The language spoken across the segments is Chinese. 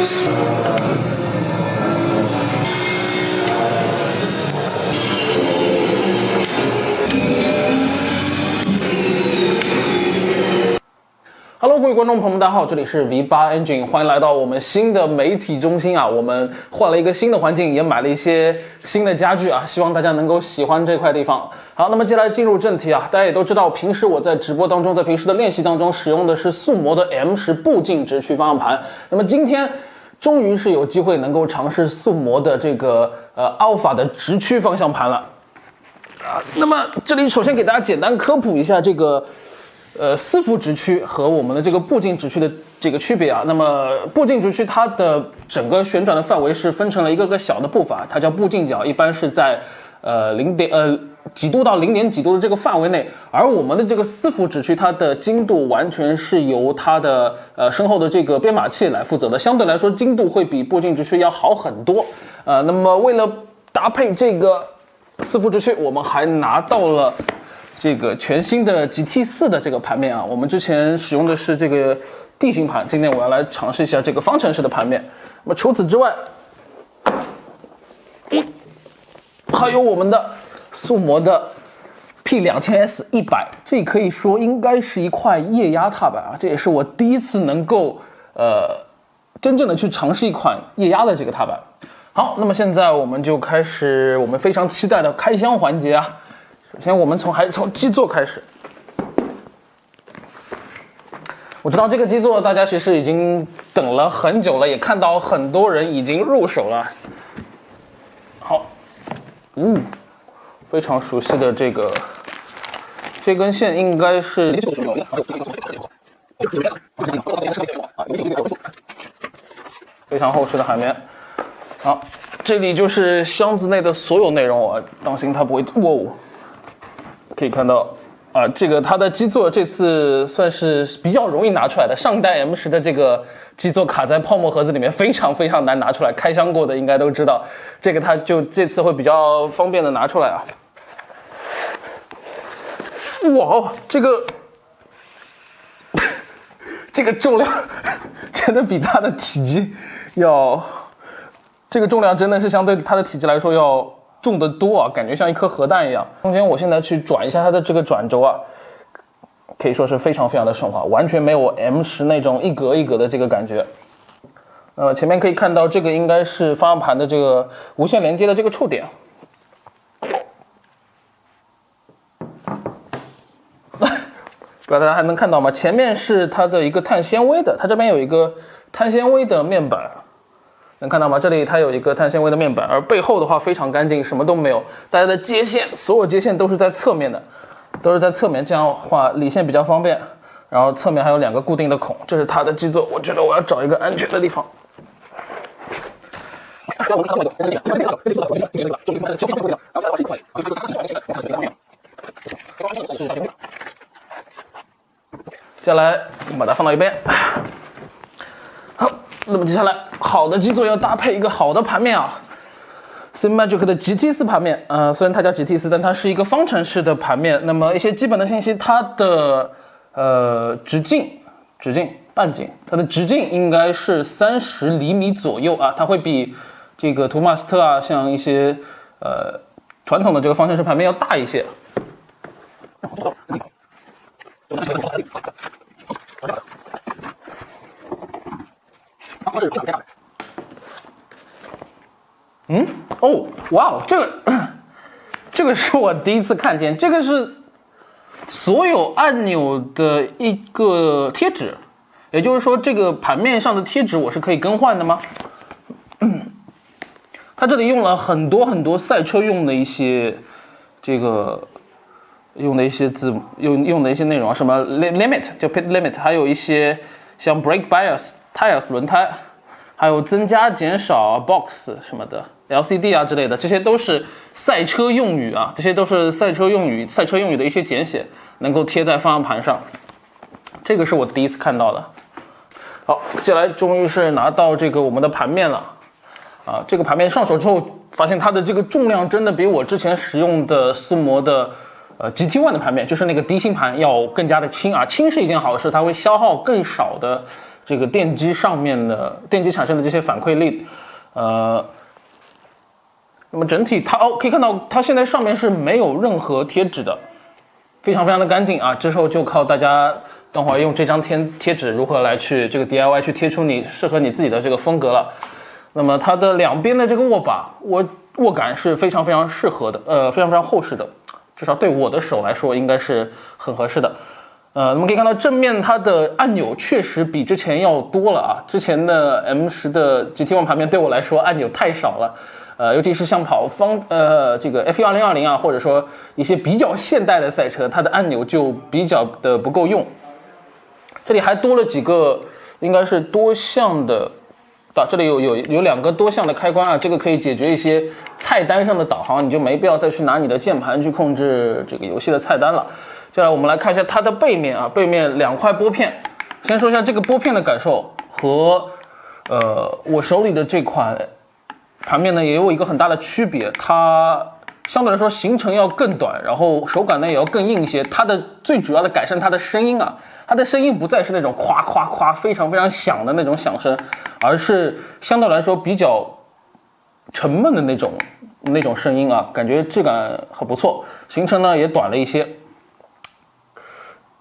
Hello， 各位观众朋友们，大家好，这里是 V8 Engine， 欢迎来到我们新的媒体中心啊。我们换了一个新的环境，也买了一些新的家具啊，希望大家能够喜欢这块地方。好，那么接下来进入正题啊，大家也都知道，平时我在直播当中，在平时的练习当中使用的是速磨的 M10步进直驱方向盘。那么今天终于是有机会能够尝试速磨的这个Alpha 的直驱方向盘了啊。那么这里首先给大家简单科普一下这个4伏直驱和我们的这个步进直驱的这个区别啊。那么步进直驱它的整个旋转的范围是分成了一个个小的步伐，它叫步进角，一般是在几度到0点几度的这个范围内。而我们的这个4伏直驱，它的精度完全是由它的身后的这个编码器来负责的，相对来说精度会比步进直驱要好很多。那么为了搭配这个4伏直驱，我们还拿到了这个全新的 GT4 的这个盘面啊。我们之前使用的是这个地形盘，今天我要来尝试一下这个方程式的盘面。那么除此之外，还有我们的速磨的 P2000S100， 这可以说应该是一块液压踏板啊，这也是我第一次能够真正的去尝试一款液压的这个踏板。好，那么现在我们就开始我们非常期待的开箱环节啊。首先我们还是从基座开始。我知道这个基座大家其实已经等了很久了，也看到很多人已经入手了。好，非常熟悉的这根线应该是非常厚实的海绵。好，这里就是箱子内的所有内容啊，当心它不会可以看到啊，这个它的基座这次算是比较容易拿出来的。上一代 M10的这个基座卡在泡沫盒子里面，非常非常难拿出来。开箱过的应该都知道，这个它就这次会比较方便的拿出来啊。哇，这个重量真的比它的体积要，这个重量真的是相对它的体积来说要重得多啊，感觉像一颗核弹一样。中间我现在去转一下它的这个转轴啊，可以说是非常非常的顺滑，完全没有 M10那种一格一格的这个感觉。前面可以看到这个应该是方向盘的这个无线连接的这个触点。不知道大家还能看到吗？前面是它的一个碳纤维的，它这边有一个碳纤维的面板。能看到吗？这里它有一个碳纤维的面板，而背后的话非常干净，什么都没有。大家的接线，所有接线都是在侧面的，都是在侧面，这样的话理线比较方便。然后侧面还有2个固定的孔，这是它的基座。我觉得我要找一个安全的地方。接下来把它放到一边。好，那么接下来好的基座要搭配一个好的盘面啊。Simagic 的 GT4 盘面，虽然它叫 GT4， 但它是一个方程式的盘面。那么一些基本的信息，它的直径、半径，它的直径应该是30厘米左右啊，它会比这个图马斯特啊，像一些传统的这个方程式盘面要大一些。哇，这个是我第一次看见，这个是所有按钮的一个贴纸，也就是说这个盘面上的贴纸我是可以更换的吗？它这里用了很多赛车用的一些用的一些字母，用的一些内容，什么 limit 就 pit limit， 还有一些像 brake bias tires 轮胎，还有增加减少 box 什么的 LCD 啊之类的，这些都是赛车用语啊，这些都是赛车用语的一些简写，能够贴在方向盘上。这个是我第一次看到的。好，接下来终于是拿到这个我们的盘面了啊！这个盘面上手之后，发现它的这个重量真的比我之前使用的速磨的GT1 的盘面，就是那个低星盘要更加的轻啊。轻是一件好事，它会消耗更少的这个电机上面的电机产生的这些反馈力，那么整体它可以看到它现在上面是没有任何贴纸的，非常非常的干净啊。之后就靠大家等会儿用这张贴纸如何来去这个 DIY 去贴出你适合你自己的这个风格了。那么它的两边的这个握把握感是非常非常适合的，非常非常厚实的，至少对我的手来说应该是很合适的。那么可以看到正面它的按钮确实比之前要多了啊。之前的 M10的 GT1 盘面对我来说按钮太少了，尤其是像跑这个 F1 2020啊，或者说一些比较现代的赛车，它的按钮就比较的不够用。这里还多了几个应该是多项的。这里有两个多项的开关啊，这个可以解决一些菜单上的导航，你就没必要再去拿你的键盘去控制这个游戏的菜单了。接下来我们来看一下它的背面啊，背面两块拨片。先说一下这个拨片的感受和我手里的这款盘面呢也有一个很大的区别，它相对来说行程要更短，然后手感呢也要更硬一些。它的最主要的改善它的声音啊，它的声音不再是那种夸夸夸非常非常响的那种响声，而是相对来说比较沉闷的那种声音啊，感觉质感很不错。行程呢也短了一些，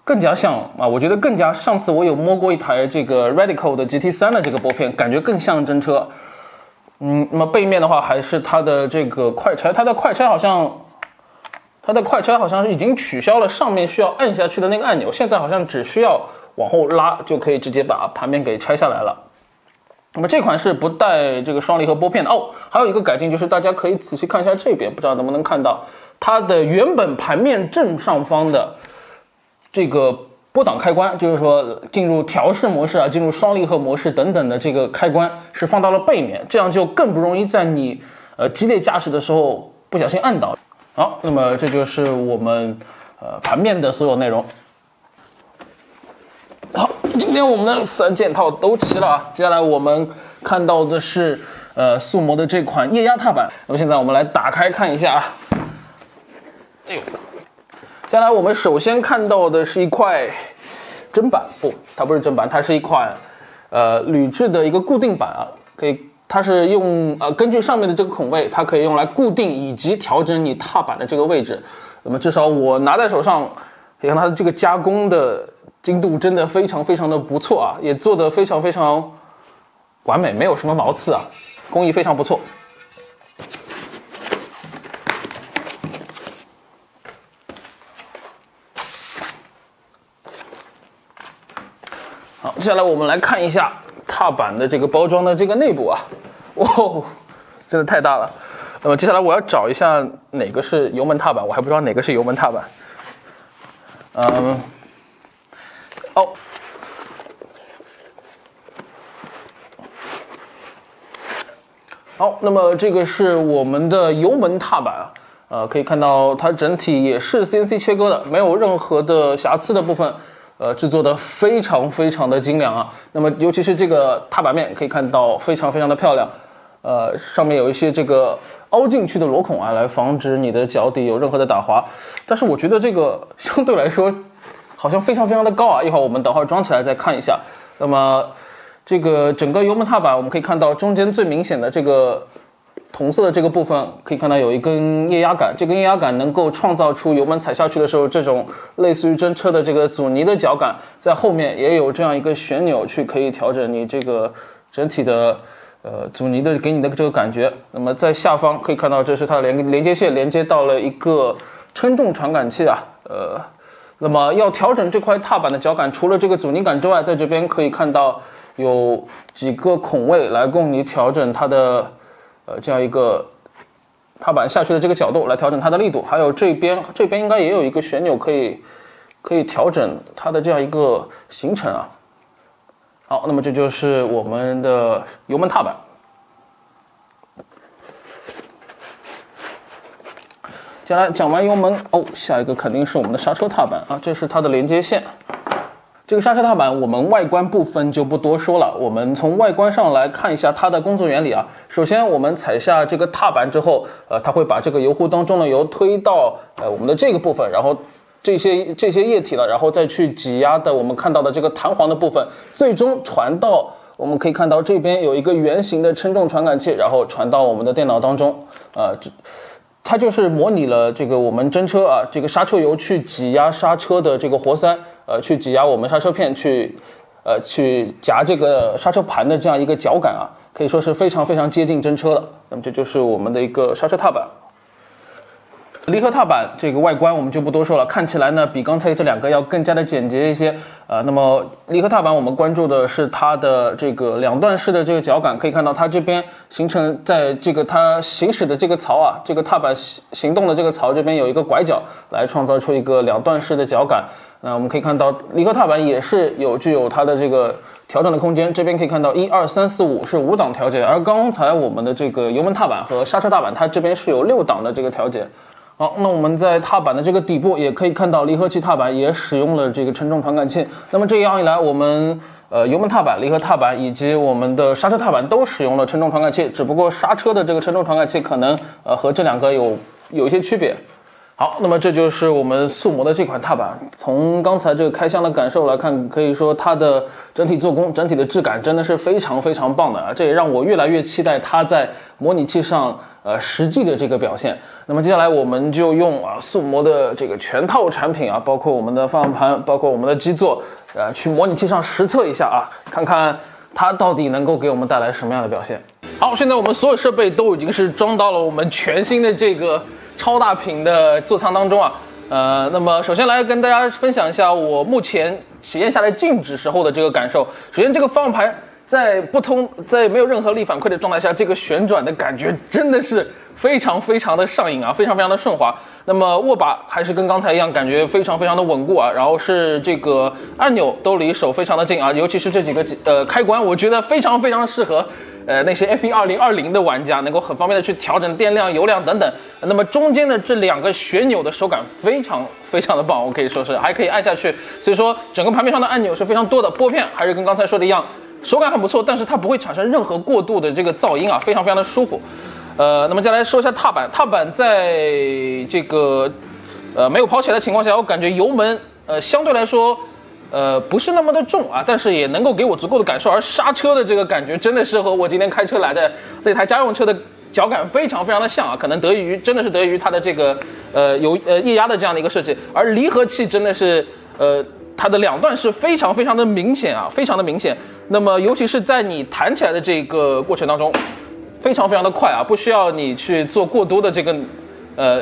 更加像啊，我觉得更加上次我有摸过一台这个 Radical 的 GT3 的这个拨片，感觉更像真车。那么背面的话还是它的这个快拆，它的快拆好像是已经取消了上面需要按下去的那个按钮，现在好像只需要往后拉就可以直接把盘面给拆下来了。那么这款是不带这个双离合拨片的哦。还有一个改进就是大家可以仔细看一下这边，不知道能不能看到它的原本盘面正上方的这个拨档开关，就是说进入调试模式啊，进入双离合模式等等的这个开关是放到了背面，这样就更不容易在你激烈驾驶的时候不小心按倒。好，那么这就是我们盘面的所有内容。好，今天我们的3件套都齐了啊。接下来我们看到的是速磨的这款液压踏板。那么现在我们来打开看一下啊。哎呦，接下来我们首先看到的是一块砧板，不，它不是砧板，它是一款铝制的一个固定板啊，它是用根据上面的这个孔位，它可以用来固定以及调整你踏板的这个位置。那么至少我拿在手上，可以看它的这个加工的精度真的非常非常的不错啊，也做得非常非常完美，没有什么毛刺啊，工艺非常不错。好，接下来我们来看一下踏板的这个包装的这个内部啊，哇，真的太大了。那么接下来我要找一下哪个是油门踏板，我还不知道哪个是油门踏板。好，那么这个是我们的油门踏板啊，可以看到它整体也是 CNC 切割的，没有任何的瑕疵的部分。制作的非常非常的精良啊。那么尤其是这个踏板面可以看到非常非常的漂亮，上面有一些这个凹进去的螺孔啊，来防止你的脚底有任何的打滑。但是我觉得这个相对来说好像非常非常的高啊，一会儿我们等会儿装起来再看一下。那么这个整个油门踏板我们可以看到中间最明显的这个同色的这个部分，可以看到有一根液压杆，这根液压杆能够创造出油门踩下去的时候这种类似于真车的这个阻尼的脚感，在后面也有这样一个旋钮去可以调整你这个整体的阻尼的给你的这个感觉。那么在下方可以看到这是它的连接线，连接到了一个称重传感器啊，那么要调整这块踏板的脚感，除了这个阻尼感之外，在这边可以看到有几个孔位来供你调整它的这样一个踏板下去的这个角度，来调整它的力度。还有这边应该也有一个旋钮可以调整它的这样一个行程啊。好，那么这就是我们的油门踏板。接下来讲完油门下一个肯定是我们的刹车踏板啊，这是它的连接线。这个刹车踏板我们外观部分就不多说了，我们从外观上来看一下它的工作原理啊。首先我们踩下这个踏板之后，它会把这个油壶当中的油推到我们的这个部分，然后这些液体了，然后再去挤压的我们看到的这个弹簧的部分，最终传到我们可以看到这边有一个圆形的称重传感器，然后传到我们的电脑当中，它就是模拟了这个我们真车啊，这个刹车油去挤压刹车的这个活塞，去挤压我们刹车片，去夹这个刹车盘的这样一个脚感啊，可以说是非常非常接近真车了。那么这就是我们的一个刹车踏板。离合踏板这个外观我们就不多说了，看起来呢比刚才这两个要更加的简洁一些。那么离合踏板我们关注的是它的这个两段式的这个脚感，可以看到它这边形成在这个它行驶的这个槽啊，这个踏板行动的这个槽这边有一个拐角，来创造出一个两段式的脚感。我们可以看到离合踏板也是具有它的这个调整的空间，这边可以看到1、2、3、4、5是5档调节，而刚才我们的这个油门踏板和刹车踏板它这边是有6档的这个调节。好，那我们在踏板的这个底部也可以看到离合器踏板也使用了这个承重传感器。那么这样一来，我们油门踏板、离合踏板以及我们的刹车踏板都使用了承重传感器，只不过刹车的这个承重传感器可能和这两个有一些区别。好，那么这就是我们速磨的这款踏板。从刚才这个开箱的感受来看，可以说它的整体做工、整体的质感真的是非常非常棒的啊！这也让我越来越期待它在模拟器上实际的这个表现。那么接下来我们就用速磨的这个全套产品啊，包括我们的方向盘，包括我们的基座，去模拟器上实测一下啊，看看它到底能够给我们带来什么样的表现。好，现在我们所有设备都已经是装到了我们全新的这个超大屏的座舱当中啊。那么首先来跟大家分享一下我目前体验下来静止时候的这个感受。首先这个方向盘在没有任何力反馈的状态下，这个旋转的感觉真的是非常非常的上瘾啊，非常非常的顺滑。那么握把还是跟刚才一样，感觉非常非常的稳固啊。然后是这个按钮都离手非常的近啊，尤其是这几个开关，我觉得非常非常适合那些 F1 2020的玩家，能够很方便的去调整电量、油量等等。那么中间的这两个旋钮的手感非常非常的棒，我可以说是还可以按下去。所以说整个盘面上的按钮是非常多的，拨片还是跟刚才说的一样，手感很不错，但是它不会产生任何过度的这个噪音啊，非常非常的舒服。那么再来说一下踏板，踏板在这个没有跑起来的情况下，我感觉油门相对来说不是那么的重啊，但是也能够给我足够的感受。而刹车的这个感觉真的是和我今天开车来的那台家用车的脚感非常非常的像啊，可能真的是得益于它的这个液压的这样的一个设计。而离合器真的是它的两段是非常非常的明显啊，非常的明显。那么尤其是在你弹起来的这个过程当中，非常非常的快啊，不需要你去做过多的这个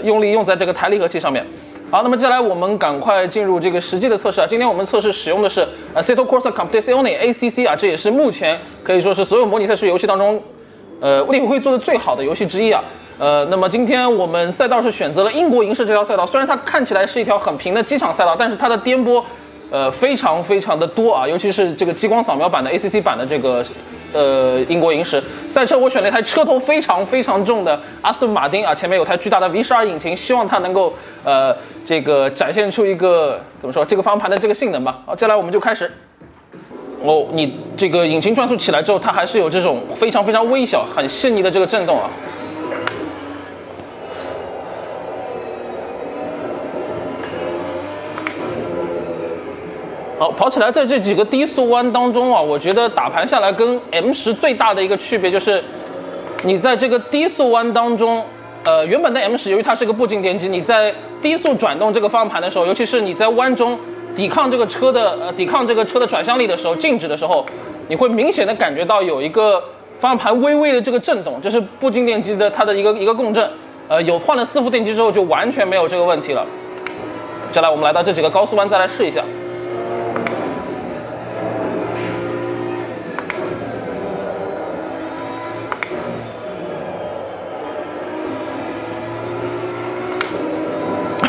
用力用在这个抬离合器上面。好，那么接下来我们赶快进入这个实际的测试啊。今天我们测试使用的是Assetto Corsa Competizione ACC 啊，这也是目前可以说是所有模拟赛事游戏当中物理会做的最好的游戏之一啊。那么今天我们赛道是选择了英国银市这条赛道，虽然它看起来是一条很平的机场赛道，但是它的颠簸非常非常的多啊，尤其是这个激光扫描版的 ACC 版的这个英国银石赛车，我选了一台车头非常非常重的阿斯顿马丁啊，前面有台巨大的 V12 引擎，希望它能够这个展现出一个怎么说这个方向盘的这个性能吧。好，接下来我们就开始。你这个引擎转速起来之后，它还是有这种非常非常微小、很细腻的这个震动啊。好，跑起来在这几个低速弯当中啊，我觉得打盘下来跟 M10 最大的一个区别就是，你在这个低速弯当中，原本的 M10 由于它是个步进电机，你在低速转动这个方向盘的时候，尤其是你在弯中抵抗这个车的转向力的时候，静止的时候，你会明显的感觉到有一个方向盘微微的这个震动，这是步进电机的它的一个共振。换了4副电机之后就完全没有这个问题了。接下来我们来到这几个高速弯再来试一下。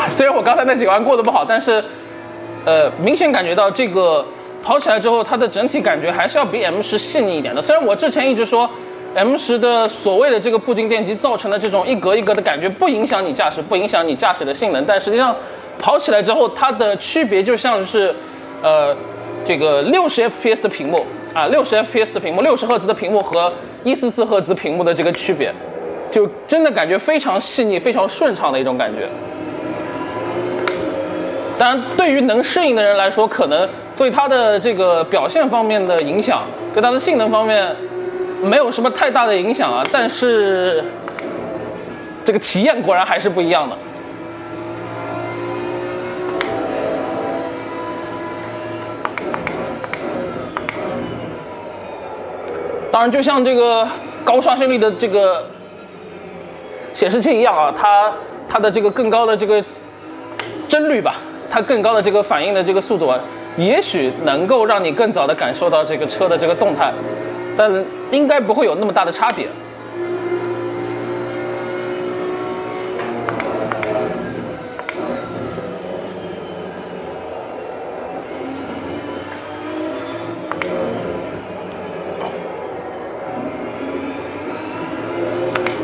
虽然我刚才那几个弯过得不好，但是明显感觉到这个跑起来之后，它的整体感觉还是要比 M10 细腻一点的。虽然我之前一直说 M10 的所谓的这个步进电机造成的这种一格一格的感觉不影响你驾驶，不影响你驾驶的性能，但实际上跑起来之后，它的区别就像是这个60 FPS 的屏幕啊，60 FPS 的屏幕，60赫兹的屏幕和144赫兹屏幕的这个区别，就真的感觉非常细腻、非常顺畅的一种感觉。当然，对于能适应的人来说，可能对它的这个表现方面的影响，对它的性能方面没有什么太大的影响啊。但是这个体验果然还是不一样的。当然，就像这个高刷新率的这个显示器一样啊，它的这个更高的这个帧率吧，它更高的这个反应的这个速度啊，也许能够让你更早的感受到这个车的这个动态，但应该不会有那么大的差别。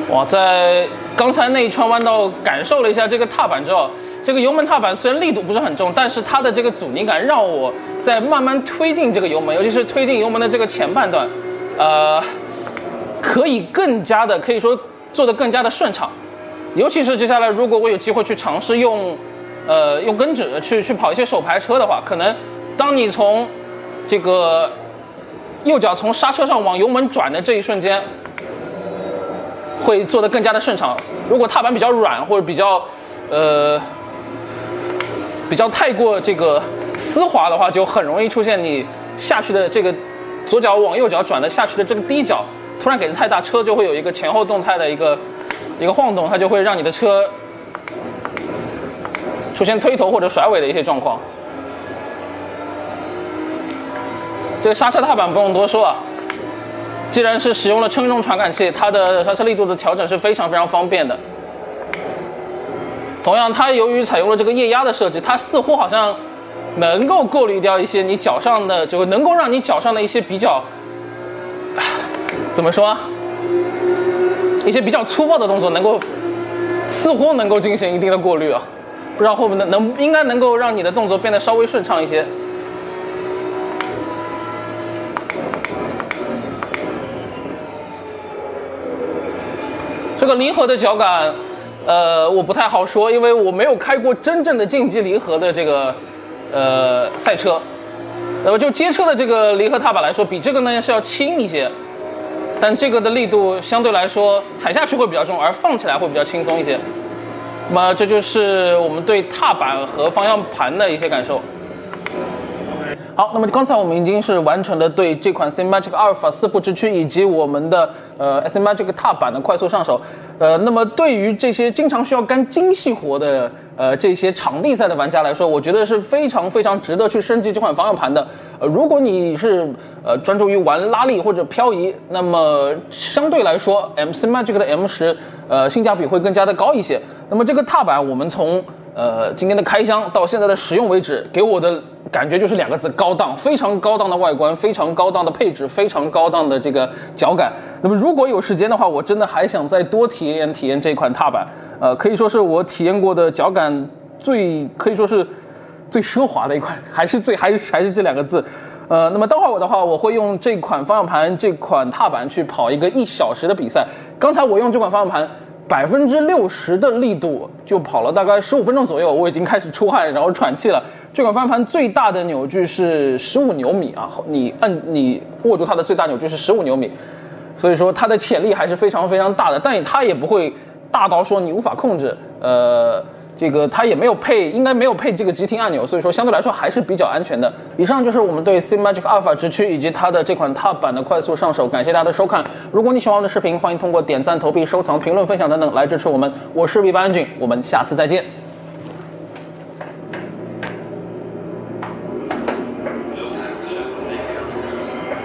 哇，在刚才那一串弯道感受了一下这个踏板之后，这个油门踏板虽然力度不是很重，但是它的这个阻尼感让我在慢慢推进这个油门，尤其是推进油门的这个前半段，可以更加的可以说做得更加的顺畅。尤其是接下来如果我有机会去尝试用跟指去跑一些手排车的话，可能当你从这个右脚从刹车上往油门转的这一瞬间，会做得更加的顺畅。如果踏板比较软或者比较太过这个丝滑的话，就很容易出现你下去的这个左脚往右脚转的下去的这个低脚突然给的太大，车就会有一个前后动态的一个晃动，它就会让你的车出现推头或者甩尾的一些状况。这个刹车踏板不用多说啊，既然是使用了称重传感器，它的刹车力度的调整是非常非常方便的。同样，它由于采用了这个液压的设计，它似乎好像能够过滤掉一些你脚上的，就能够让你脚上的一些比较，怎么说，一些比较粗暴的动作，似乎能够进行一定的过滤啊。不知道会不会应该能够让你的动作变得稍微顺畅一些。这个离合的脚感，我不太好说，因为我没有开过真正的竞技离合的这个赛车。那么就街车的这个离合踏板来说，比这个呢是要轻一些，但这个的力度相对来说踩下去会比较重，而放起来会比较轻松一些。那么这就是我们对踏板和方向盘的一些感受。好，那么刚才我们已经是完成了对这款 SIMAGIC Alpha 四副之躯以及我们的SIMAGIC 踏板的快速上手。那么对于这些经常需要干精细活的这些场地赛的玩家来说，我觉得是非常非常值得去升级这款方向盘的。如果你是专注于玩拉力或者漂移，那么相对来说 SIMAGIC 的 M10性价比会更加的高一些。那么这个踏板我们从今天的开箱到现在的使用为止，给我的感觉就是两个字：高档。非常高档的外观，非常高档的配置，非常高档的这个脚感。那么如果有时间的话，我真的还想再多体验体验这款踏板。可以说是我体验过的脚感可以说是最奢华的一款，还是这两个字。那么待会儿的话，我会用这款方向盘、这款踏板去跑一个1小时的比赛。刚才我用这款方向盘60%的力度就跑了大概15分钟左右，我已经开始出汗，然后喘气了。这款方向盘最大的扭矩是15牛米啊，你握住它的最大扭矩是15牛米，所以说它的潜力还是非常非常大的，但它也不会大到说你无法控制。这个它也应该没有配这个急停按钮，所以说相对来说还是比较安全的。以上就是我们对 SIMAGIC Alpha 之躯以及它的这款踏板的快速上手，感谢大家的收看。如果你喜欢我们的视频，欢迎通过点赞、投币、收藏、评论、分享等等来支持我们。我是 V8 Engine，我们下次再见。